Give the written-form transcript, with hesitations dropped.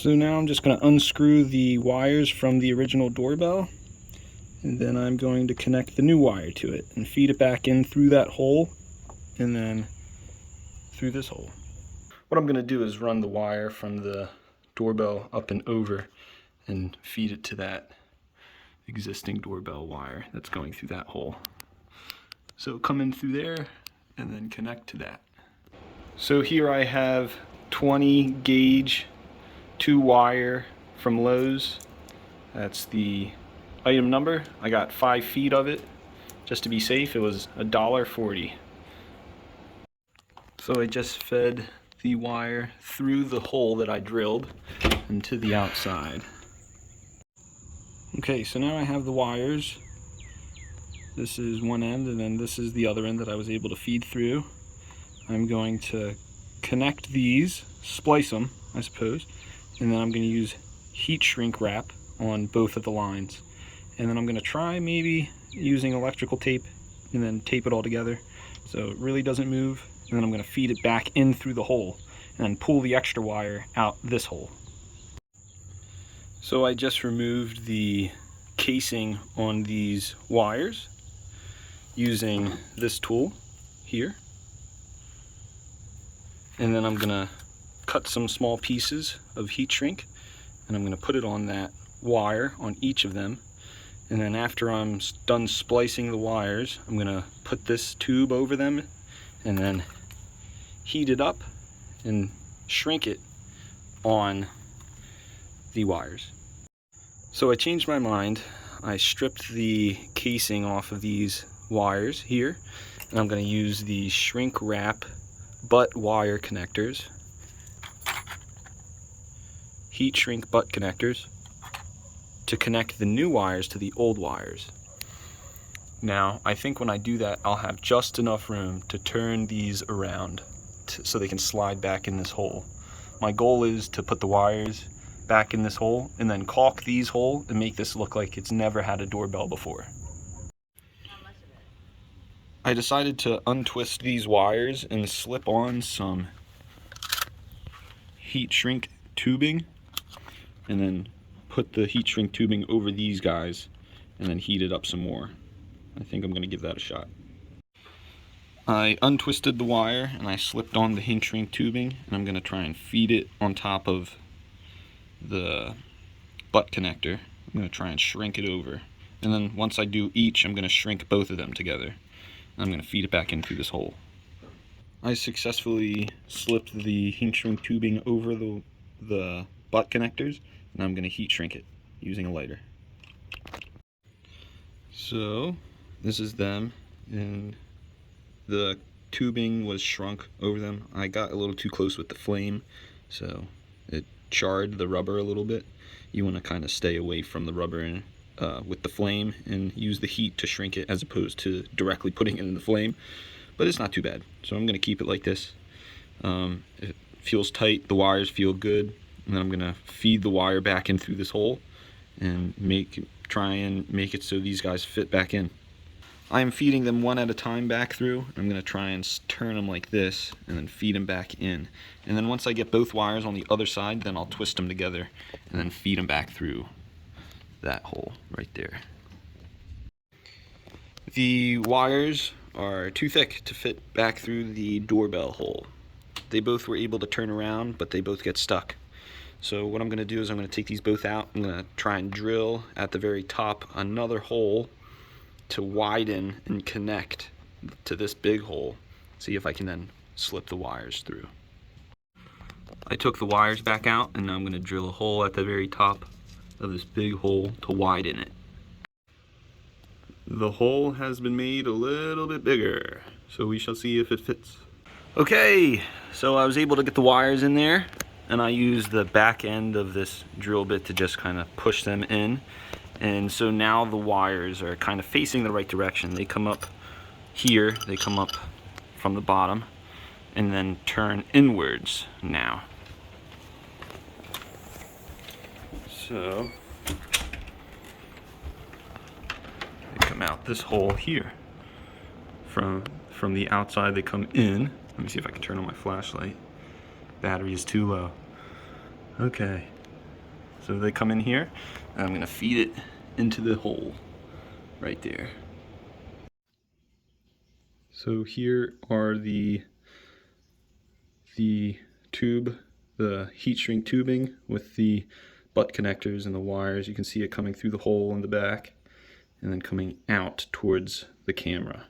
So now I'm just going to unscrew the wires from the original doorbell, and then I'm going to connect the new wire to it and feed it back in through that hole and then through this hole. What I'm going to do is run the wire from the doorbell up and over and feed it to that existing doorbell wire that's going through that hole. So come in through there and then connect to that. So here I have 20 gauge 2-wire from Lowe's. That's the item number. I got 5 feet of it. Just to be safe, it was $1.40. So I just fed the wire through the hole that I drilled and to the outside. Okay, so now I have the wires. This is one end and then this is the other end that I was able to feed through. I'm going to connect these, splice them, I suppose, and then I'm going to use heat shrink wrap on both of the lines. And then I'm going to try maybe using electrical tape and then tape it all together so it really doesn't move. And then I'm going to feed it back in through the hole and then pull the extra wire out this hole. So I just removed the casing on these wires using this tool here. And then I'm going to cut some small pieces of heat shrink and I'm going to put it on that wire on each of them. And then after I'm done splicing the wires, I'm going to put this tube over them and then heat it up and shrink it on the wires. So I changed my mind. I stripped the casing off of these wires here, and I'm going to use the shrink wrap butt wire connectors, heat shrink butt connectors, to connect the new wires to the old wires. Now, I think when I do that, I'll have just enough room to turn these around so they can slide back in this hole. My goal is to put the wires back in this hole and then caulk these holes and make this look like it's never had a doorbell before. I decided to untwist these wires and slip on some heat shrink tubing and then put the heat shrink tubing over these guys and then heat it up some more. I think I'm going to give that a shot. I untwisted the wire and I slipped on the heat shrink tubing and I'm going to try and feed it on top of the butt connector. I'm going to try and shrink it over. And then once I do each, I'm going to shrink both of them together. I'm going to feed it back in through this hole. I successfully slipped the heat shrink tubing over the butt connectors and I'm going to heat shrink it using a lighter. So this is them, and the tubing was shrunk over them. I got a little too close with the flame, so it charred the rubber a little bit. You want to kind of stay away from the rubber and with the flame and use the heat to shrink it as opposed to directly putting it in the flame. But it's not too bad, so I'm going to keep it like this. It feels tight, the wires feel good, and then I'm going to feed the wire back in through this hole and try and make it so these guys fit back in. I am feeding them one at a time back through. I'm going to try and turn them like this and then feed them back in. And then once I get both wires on the other side, then I'll twist them together and then feed them back through that hole right there. The wires are too thick to fit back through the doorbell hole. They both were able to turn around, but they both get stuck. So what I'm going to do is I'm going to take these both out. I'm going to try and drill at the very top another hole to widen and connect to this big hole. See if I can then slip the wires through. I took the wires back out and now I'm going to drill a hole at the very top of this big hole to widen it. The hole has been made a little bit bigger, so we shall see if it fits. Okay, so I was able to get the wires in there, and I used the back end of this drill bit to just kind of push them in. And so now the wires are kind of facing the right direction. They come up here, they come up from the bottom, and then turn inwards now. So they come out this hole here. From the outside they come in. Let me see if I can turn on my flashlight. Battery is too low. Okay, So they come in here, and I'm gonna feed it into the hole right there. So here are the tube, the heat shrink tubing with the butt connectors and the wires. You can see it coming through the hole in the back and then coming out towards the camera.